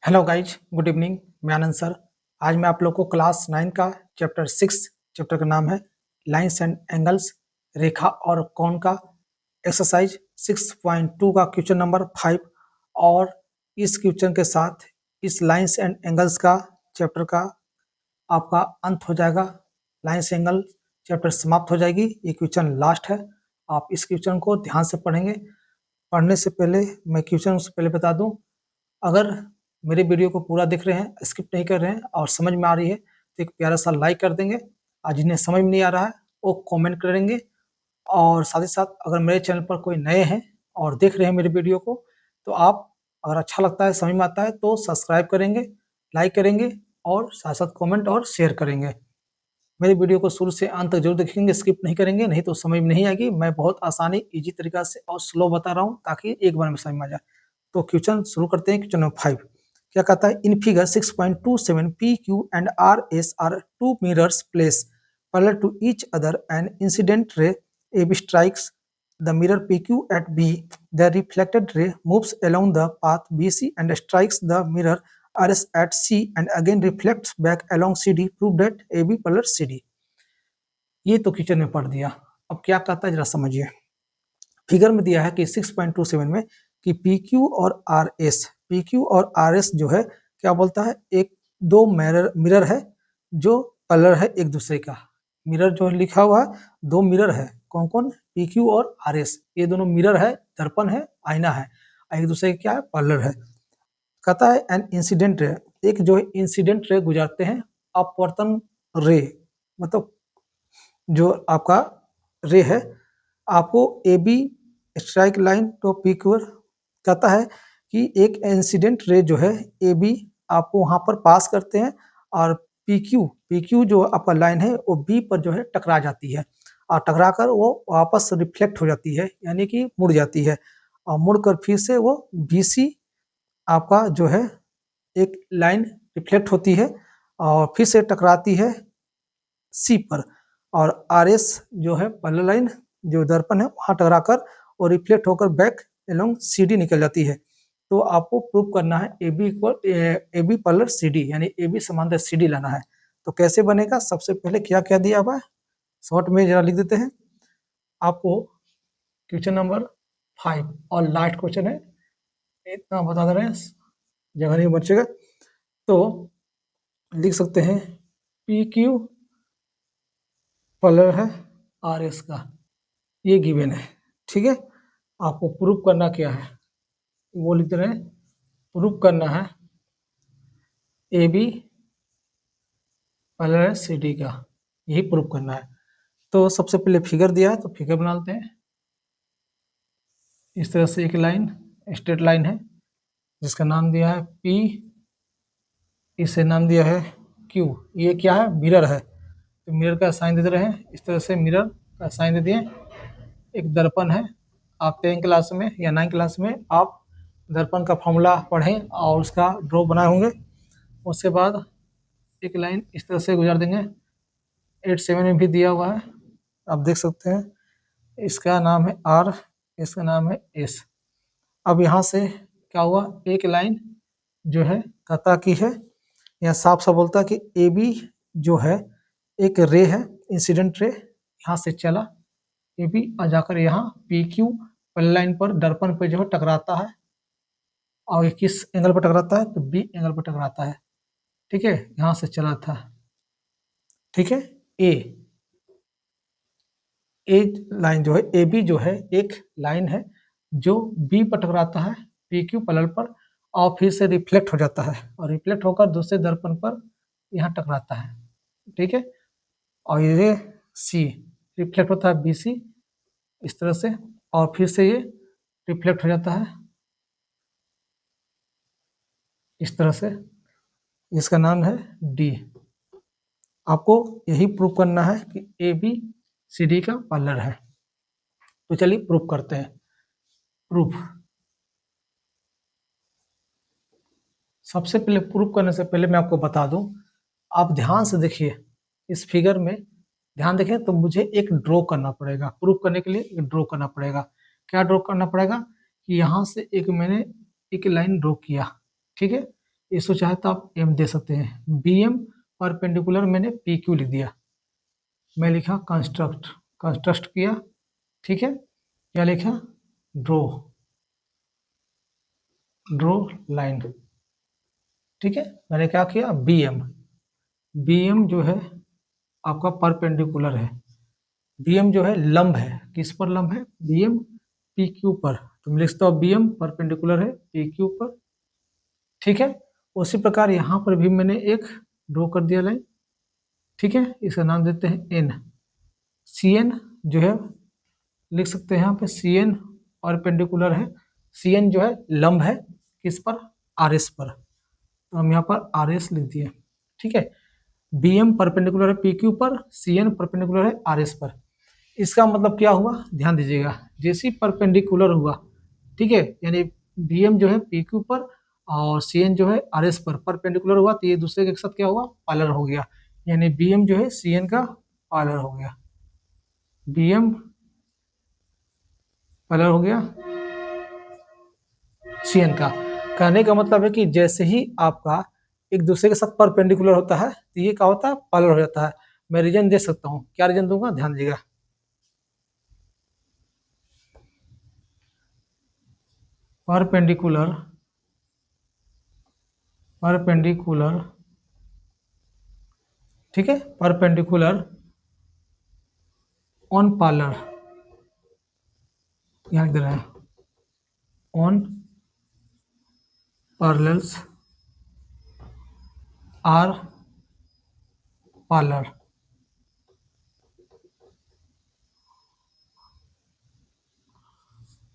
Hello guys, good evening. मैं आनंद sir. आज मैं आप लोग को क्लास 9 का चैप्टर 6 चैप्टर का नाम है लाइंस एंड एंगल्स, रेखा और कोण का एक्सरसाइज 6.2 का क्वेश्चन नंबर 5 और इस क्वेश्चन के साथ इस लाइंस एंड एंगल्स का चैप्टर का आपका अंत हो जाएगा। लाइंस एंगल चैप्टर समाप्त हो जाएगी। ये क्वेश्चन लास्ट है। आप इस क्वेश्चन को ध्यान से पढ़ेंगे। पढ़ने से पहले मैं क्वेश्चन से पहले बता दूं, अगर मेरे वीडियो को पूरा देख रहे हैं, स्किप नहीं कर रहे हैं और समझ में आ रही है तो एक प्यारा सा लाइक कर देंगे। आज जिन्हें समझ में नहीं आ रहा है वो कमेंट करेंगे। और साथ ही साथ अगर मेरे चैनल पर कोई नए हैं और देख रहे हैं मेरे वीडियो को, तो आप अगर अच्छा लगता है, समझ में आता है तो सब्सक्राइब करेंगे, लाइक करेंगे और साथ साथ कमेंट और शेयर करेंगे। मेरे वीडियो को शुरू से अंत तक जरूर देखेंगे, स्किप नहीं करेंगे, नहीं तो समझ में नहीं आएगी। मैं बहुत आसानी, इजी तरीका से और स्लो बता रहा हूँ ताकि एक बार में समझ में आ जाए। तो क्वेश्चन शुरू करते हैं। क्वेश्चन नंबर 5 क्या कहता है? In figure 6.27 P Q and R S are two mirrors place parallel to each other and incident ray A B strikes the mirror PQ at B. The reflected ray moves along the path BC and strikes the mirror RS at C and again reflects back along CD. Prove that AB parallel CD. ये तो question में पढ़ दिया। अब क्या कहता है जरा समझिए। फिगर में दिया है कि 6.27 में कि PQ और RS जो है क्या बोलता है, एक दो मिरर है जो कलर है एक दूसरे का। मिरर जो लिखा हुआ है, दो मिरर है। कौन कौन? PQ और RS, ये दोनों मिरर है, दर्पण है, आईना है, एक दूसरे का क्या है? कलर है। कहता है एन इंसिडेंट रे, एक जो इंसिडेंट रे गुजरते हैं, अपवर्तन रे मतलब जो आपका रे है, आपको ए बी स्ट्राइक लाइन तो PQ कहता है कि एक इंसिडेंट रे जो है ए बी आपको वहां पर पास करते हैं और PQ जो आपका लाइन है वो बी पर जो है टकरा जाती है और टकरा कर वो वापस रिफ्लेक्ट हो जाती है, यानी कि मुड़ जाती है और मुड़कर फिर से वो BC आपका जो है एक लाइन रिफ्लेक्ट होती है और फिर से टकराती है C पर, और RS जो है पैरेलल लाइन जो दर्पण है वहां टकरा कर और रिफ्लेक्ट होकर बैक एलोंग CD निकल जाती है। तो आपको प्रूव करना है ए बी पैरेलल CD, यानी AB समांतर CD लाना है। तो कैसे बनेगा? सबसे पहले क्या क्या दिया हुआ है शॉर्ट में जरा लिख देते हैं। आपको क्वेश्चन नंबर 5 और लास्ट क्वेश्चन है, इतना बता दे रहे हैं, जगह नहीं बचेगा। तो लिख सकते हैं PQ पैरेलल है RS का, ये गिवन है। ठीक है, आपको प्रूफ करना क्या है वो लिख रहे हैं। प्रूफ करना है ए बी पैरेलल CD का, यही प्रूफ करना है। तो सबसे पहले फिगर दिया है तो फिगर बना लेते हैं। इस तरह से एक लाइन, स्ट्रेट लाइन है जिसका नाम दिया है P, इसे नाम दिया है Q। ये क्या है? मिरर है, तो मिरर का साइन दे रहे हैं। इस तरह से मिरर का साइन दे दिए। एक दर्पण है। आप 10 क्लास में या 9 क्लास में आप दर्पण का फॉर्मूला पढ़ें और उसका ड्रॉ बनाए होंगे। उसके बाद एक लाइन इस तरह से गुजार देंगे। 8-7 में भी दिया हुआ है, आप देख सकते हैं। इसका नाम है R, इसका नाम है S। अब यहाँ से क्या हुआ, एक लाइन जो है कहता की है, यहाँ साफ साफ बोलता है कि ए बी जो है एक रे है, इंसिडेंट रे, यहाँ से चला ए बी और जाकर यहाँ PQ पहले लाइन पर दर्पण पे जो है टकराता है, और ये किस एंगल पर टकराता है? तो B एंगल पर टकराता है। ठीक है, यहाँ से चला था। ठीक है, ए लाइन जो है ए बी जो है एक लाइन है जो B पर टकराता है PQ पैरेलल पर, और फिर से रिफ्लेक्ट हो जाता है और रिफ्लेक्ट होकर दूसरे दर्पण पर यहाँ टकराता है। ठीक है, और ये C रिफ्लेक्ट होता है BC इस तरह से, और फिर से ये रिफ्लेक्ट हो जाता है इस तरह से। इसका नाम है D। आपको यही प्रूव करना है कि ABCD का पैरेलल है। तो चलिए प्रूव करते हैं। प्रूफ, सबसे पहले प्रूफ करने से पहले मैं आपको बता दूं, आप ध्यान से देखिए इस फिगर में, ध्यान देखें तो मुझे एक ड्रॉ करना पड़ेगा। प्रूफ करने के लिए एक ड्रॉ करना पड़ेगा। क्या ड्रॉ करना पड़ेगा कि यहाँ से एक मैंने एक लाइन ड्रॉ किया। ठीक है, इसको चाहे तो आप एम दे सकते हैं। बी एम परपेंडिकुलर मैंने पी क्यू लिख दिया, मैं लिखा कंस्ट्रक्ट, कंस्ट्रक्ट किया, ठीक है। क्या लिखा, ड्रो, ड्रो लाइन, ठीक है। मैंने क्या किया, बी एम, बी एम जो है आपका परपेंडिकुलर है, बी एम जो है लंब है, किस पर लंब है, बी एम पी क्यू पर, तो मैं लिखता हूँ बी एम परपेंडिकुलर है पी क्यू पर, ठीक है। उसी प्रकार यहाँ पर भी मैंने एक ड्रॉ कर दिया लाइन, ठीक है। इसका नाम देते हैं एन, सी एन जो है लिख सकते हैं यहाँ पे, सी एन परपेंडिकुलर है, सी एन जो है लंब है किस पर, आर एस पर, तो हम यहाँ पर आर एस लिख दिए, ठीक है। बी एम परपेंडिकुलर है पी क्यू पर, सी एन परपेंडिकुलर है आर एस पर। इसका मतलब क्या हुआ, ध्यान दीजिएगा, जैसे ही परपेंडिकुलर हुआ, ठीक है, यानी बी एम जो है पी क्यू पर और सी एन जो है आर एस पर परपेंडिकुलर हुआ, तो ये दूसरे के साथ क्या हुआ, पैरेलल हो गया, यानी बी एम जो है सी एन का पैरेलल हो गया, बी एम पैरेलल हो गया सी एन का। कहने का मतलब है कि जैसे ही आपका एक दूसरे के साथ परपेंडिकुलर होता है तो ये क्या होता है, पैरेलल हो जाता है। मैं रीजन दे सकता हूँ, क्या रीजन दूंगा, ध्यान दीजिएगा। परपेंडिकुलर, परपेंडिकुलर, ठीक है, परपेंडिकुलर ऑन पैरेलल, यहाँ दे रहे हैं on parallels are parallel,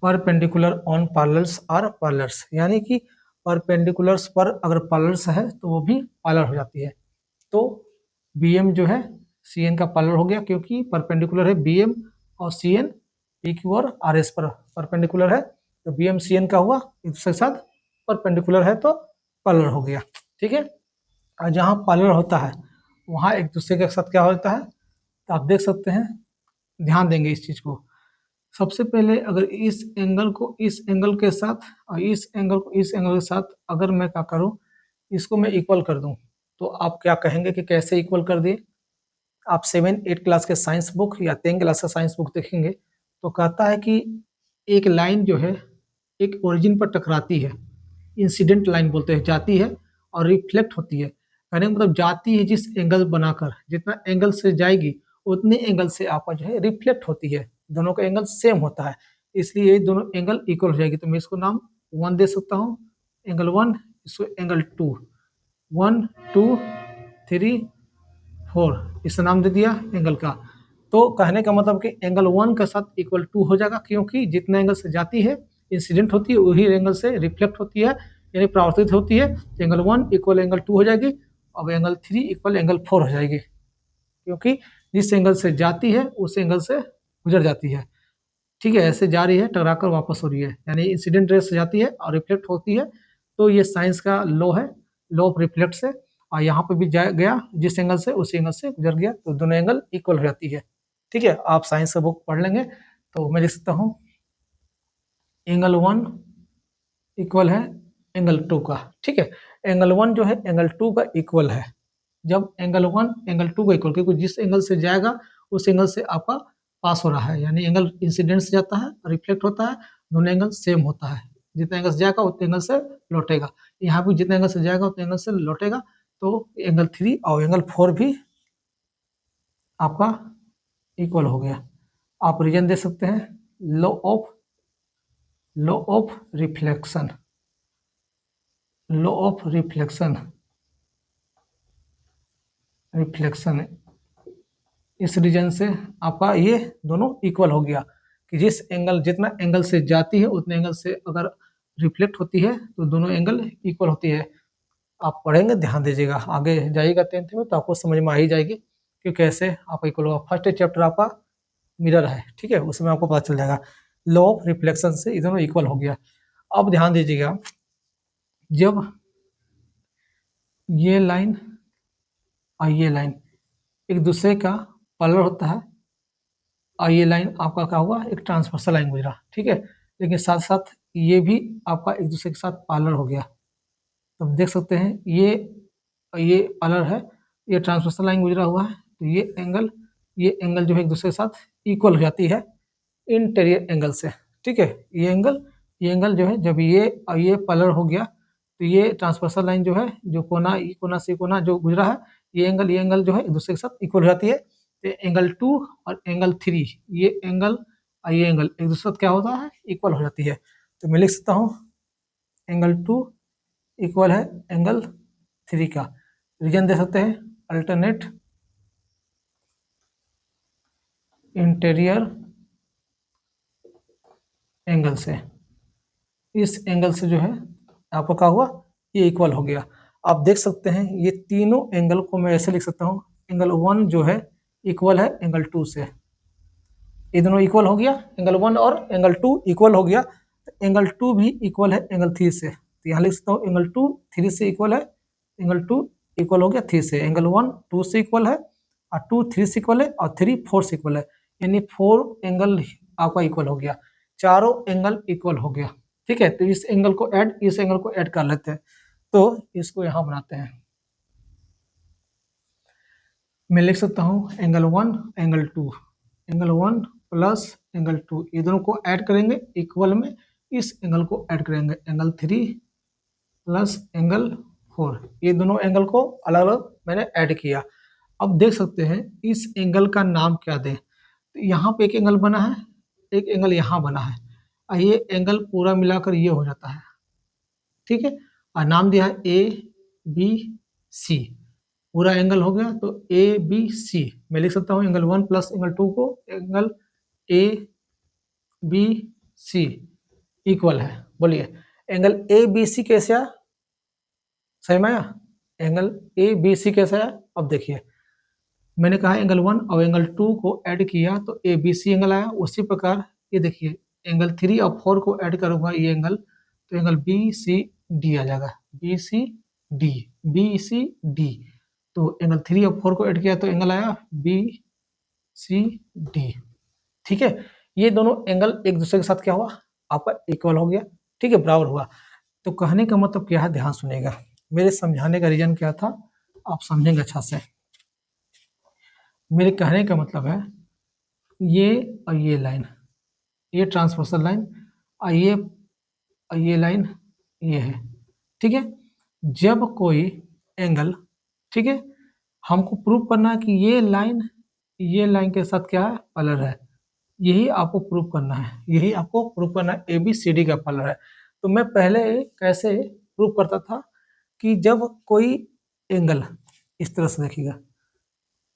perpendicular on parallels are parallels, यानी कि परपेंडिकुलर्स पर अगर पैरेलल्स है तो वो भी पैरेलल हो जाती है। तो बी एम जो है सी एन का पैरेलल हो गया, क्योंकि परपेंडिकुलर है बी एम और सी एन पी क्यू और आर एस पर परपेंडिकुलर है, तो बी एम सी एन का हुआ, इसके साथ परपेंडिकुलर है तो पैरेलल हो गया, ठीक है। और जहाँ पैरेलल होता है वहाँ एक दूसरे के साथ क्या होता है, तो आप देख सकते हैं, ध्यान देंगे इस चीज़ को। सबसे पहले अगर इस एंगल को इस एंगल के साथ और इस एंगल को इस एंगल के साथ अगर मैं क्या करूं, इसको मैं इक्वल कर दूं, तो आप क्या कहेंगे कि कैसे इक्वल कर दिए। आप 7-8 क्लास के साइंस बुक या 10 क्लास का साइंस बुक देखेंगे तो कहता है कि एक लाइन जो है एक ओरिजिन पर टकराती है, इंसिडेंट लाइन बोलते हैं, जाती है और रिफ्लेक्ट होती है, कहने का मतलब जाती है जिस एंगल बनाकर, जितना एंगल से जाएगी उतने एंगल से आपका जो है रिफ्लेक्ट होती है, दोनों का एंगल सेम होता है, इसलिए ये दोनों एंगल इक्वल हो जाएगी। तो मैं इसको नाम 1 दे सकता हूँ, एंगल 1, इसको एंगल 2, 1 2 3 4, इसका नाम दे दिया एंगल का। तो कहने का मतलब कि एंगल 1 के साथ इक्वल 2 हो जाएगा, क्योंकि जितना एंगल से जाती है इंसिडेंट होती है वही एंगल से रिफ्लेक्ट होती है, यानी परावर्तित होती है, तो एंगल 1 इक्वल एंगल 2 हो जाएगी, अब एंगल 3 इक्वल एंगल 4 हो जाएगी, क्योंकि जिस एंगल से जाती है उस एंगल से गुजर जाती है, ठीक है, ऐसे जा रही है टकराकर वापस हो रही है, यानी इंसिडेंट रेस से जाती है और रिफ्लेक्ट होती है। तो ये साइंस का लॉ है, लॉ ऑफ रिफ्लेक्ट से, और यहाँ पे भी जा गया जिस एंगल से उस एंगल से गुजर गया, तो दोनों एंगल इक्वल हो जाती है, ठीक है। आप साइंस का बुक पढ़ लेंगे तो मैं लिख सकता हूँ एंगल 1 इक्वल है एंगल 2 का, ठीक है। एंगल 1 जो है एंगल 2 का इक्वल है, जब एंगल 1 एंगल 2 का इक्वल, क्योंकि जिस एंगल से जाएगा उस एंगल से आपका पास हो रहा है, यानी एंगल इंसिडेंट से जाता है रिफ्लेक्ट होता है, दोनों एंगल सेम होता है, जितना एंगल से जाएगा उतने एंगल से लौटेगा, यहाँ भी जितना एंगल से जाएगा उतने एंगल से लौटेगा, तो एंगल 3 और एंगल 4 भी आपका इक्वल हो गया। आप रीजन दे सकते हैं, law of reflection, law of reflection, reflection, इस रीजन से आपका ये दोनों इक्वल हो गया, कि जिस एंगल जितना एंगल से जाती है उतने एंगल से अगर रिफ्लेक्ट होती है तो दोनों एंगल इक्वल होती है। आप पढ़ेंगे, ध्यान दीजिएगा, आगे जाइएगा 10th में तो आपको समझ में आ ही जाएगी कि कैसे आपका इक्वल होगा। फर्स्ट चैप्टर आपका मिरर है, ठीक है, उसमें आपको पता चल जाएगा, लॉ ऑफ रिफ्लेक्शन से ये दोनों इक्वल हो गया। अब ध्यान दीजिएगा, जब ये लाइन और ये लाइन एक दूसरे का पैरेलल होता है और ये लाइन आपका क्या हुआ, एक ट्रांसवर्सल लाइन गुजरा, ठीक है, लेकिन साथ साथ ये भी आपका एक दूसरे के साथ पैरेलल हो गया, तो आप देख सकते हैं ये पार्लर है, ये ट्रांसवर्सल लाइन गुजरा हुआ है, तो ये एंगल जो है एक दूसरे के साथ इक्वल हो जाती है इंटीरियर एंगल से। ठीक है, ये एंगल जो है जब ये पार्लर हो गया तो ये ट्रांसवर्सल लाइन जो है जो कोना से कोना जो गुजरा है, ये एंगल जो है एक दूसरे के साथ इक्वल हो जाती है। तो एंगल 2 और एंगल 3 ये एंगल और ये एंगल एक दूसरे के साथ क्या होता है, इक्वल हो जाती है। तो मैं लिख सकता हूँ एंगल 2 इक्वल है एंगल 3 का। रीजन दे सकते हैं अल्टरनेट इंटीरियर एंगल से, इस एंगल से जो है आपको क्या हुआ, ये इक्वल हो गया। आप देख सकते हैं ये तीनों एंगल को मैं ऐसे लिख सकता हूँ, एंगल 1 जो है इक्वल है एंगल 2 से, ये दोनों इक्वल हो गया, एंगल 1 और एंगल 2 इक्वल हो गया। तो एंगल 2 भी इक्वल है एंगल 3 से, तो यहाँ लिख सकता हूँ एंगल 2 3 से इक्वल है, एंगल 2 इक्वल हो गया 3 से, एंगल 1 2 से इक्वल है और 2 3 से इक्वल है और 3 4 से इक्वल है, यानी 4 एंगल आपका इक्वल हो गया, चारों एंगल इक्वल हो गया। ठीक है, तो इस एंगल को ऐड कर लेते हैं, तो इसको यहाँ बनाते हैं। मैं लिख सकता हूँ angle 1 angle 2, angle 1 plus angle 2, ये दोनों को ऐड करेंगे इक्वल में, इस एंगल को ऐड करेंगे, एंगल 3 प्लस एंगल 4, ये दोनों एंगल को अलग अलग मैंने ऐड किया। अब देख सकते हैं इस एंगल का नाम क्या दें, तो यहाँ पे एक एंगल बना है, एक एंगल यहाँ बना है, और ये एंगल पूरा मिलाकर ये हो जाता है। ठीक है, और नाम दिया है ए बी सी, पूरा एंगल हो गया, तो ए बी सी मैं लिख सकता हूँ एंगल 1 प्लस एंगल 2 को angle A B C equal है। बोलिए एंगल ए बी सी कैसे आया, सही में आया, एंगल ए बी सी कैसे आया। अब देखिए मैंने कहा एंगल 1 और एंगल 2 को ऐड किया तो ए बी सी एंगल आया, उसी प्रकार ये देखिए एंगल 3 और 4 को ऐड करूंगा ये एंगल, तो एंगल बी सी डी आ जाएगा, बी सी डी, तो एंगल 3 और 4 को ऐड किया तो एंगल आया बी सी डी। ठीक है, ये दोनों एंगल एक दूसरे के साथ क्या हुआ, आपका इक्वल हो गया। ठीक है, बराबर हुआ। तो कहने का मतलब क्या है, ध्यान सुनिएगा, मेरे समझाने का रीजन क्या था आप समझेंगे अच्छा से। मेरे कहने का मतलब है ये और ये लाइन, ये ट्रांसवर्सल लाइन और ये लाइन ये है। ठीक है, जब कोई एंगल, ठीक है, हमको प्रूव करना है कि ये लाइन के साथ क्या है, पैरेलल है, यही आपको प्रूव करना है, यही आपको प्रूव करना है ए बी सी डी का पैरेलल है। तो मैं पहले कैसे प्रूव करता था कि जब कोई एंगल इस तरह से देखिएगा,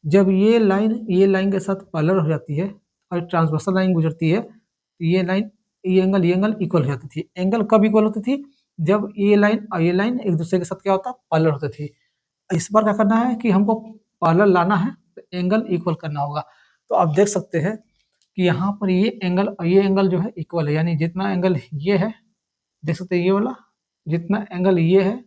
जब ये लाइन के साथ पैरेलल हो जाती है और ट्रांसवर्सल लाइन गुजरती है, तो ये एंगल इक्वल हो जाती थी। एंगल कब इक्वल होती थी, जब ये लाइन और ये लाइन एक दूसरे के साथ क्या होता, पैरेलल होती थी। इस बार क्या करना है कि हमको पैरेलल लाना है, तो एंगल इक्वल करना होगा। तो आप देख सकते हैं कि यहाँ पर ये एंगल और ये एंगल जो है इक्वल है, यानी जितना एंगल ये है, देख सकते हैं ये वाला, जितना एंगल ये है,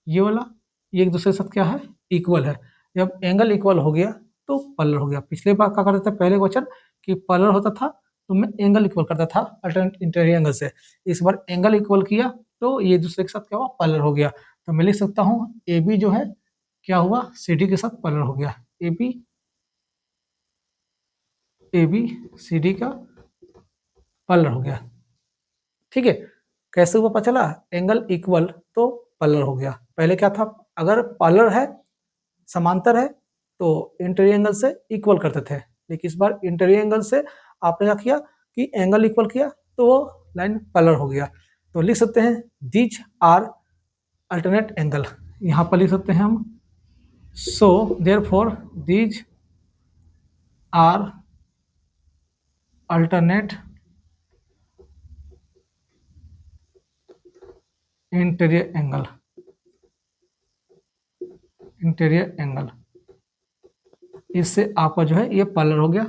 ये वाला, ये एक दूसरे के साथ क्या है, इक्वल है। जब एंगल इक्वल हो गया तो पैरेलल हो गया। पिछले बार क्या करते थे, पहले क्वेश्चन कि पैरेलल होता था तो मैं एंगल इक्वल करता था अल्टरनेट इंटीरियर एंगल से, इस बार एंगल इक्वल किया तो ये दूसरे के साथ क्या हुआ, पैरेलल हो गया। तो मैं लिख सकता हूँ ए बी जो है क्या हुआ, सी डी के साथ पैरेलल हो गया, ए बी सी डी का पैरेलल हो गया। ठीक है, कैसे हुआ पता चला, एंगल इक्वल तो पैरेलल हो गया। पहले क्या था, अगर पैरेलल है, समांतर है, तो इंटीरियर एंगल से इक्वल करते थे, लेकिन इस बार इंटीरियर एंगल से आपने क्या किया कि एंगल इक्वल किया तो वो लाइन पैरेलल हो गया। तो लिख सकते हैं दीज आर अल्टरनेट एंगल, यहाँ पर लिख सकते हैं हम, so therefore these are alternate interior angle, इससे आपका जो है ये पैरेलल हो गया।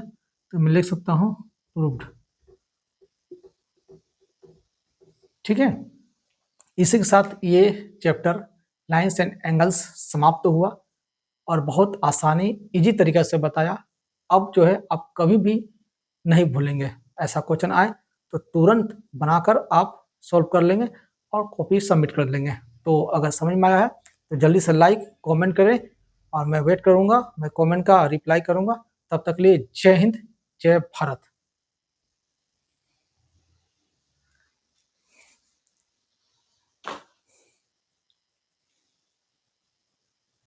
तो मैं लिख सकता हूँ प्रूव्ड। ठीक है, इसी के साथ ये चैप्टर लाइंस एंड एंगल्स समाप्त हुआ और बहुत आसानी इजी तरीके से बताया। अब जो है आप कभी भी नहीं भूलेंगे, ऐसा क्वेश्चन आए तो तुरंत बनाकर आप सॉल्व कर लेंगे और कॉपी सबमिट कर लेंगे। तो अगर समझ में आया है तो जल्दी से लाइक कमेंट करें और मैं वेट करूंगा, मैं कमेंट का रिप्लाई करूंगा। तब तक के लिए जय हिंद, जय भारत।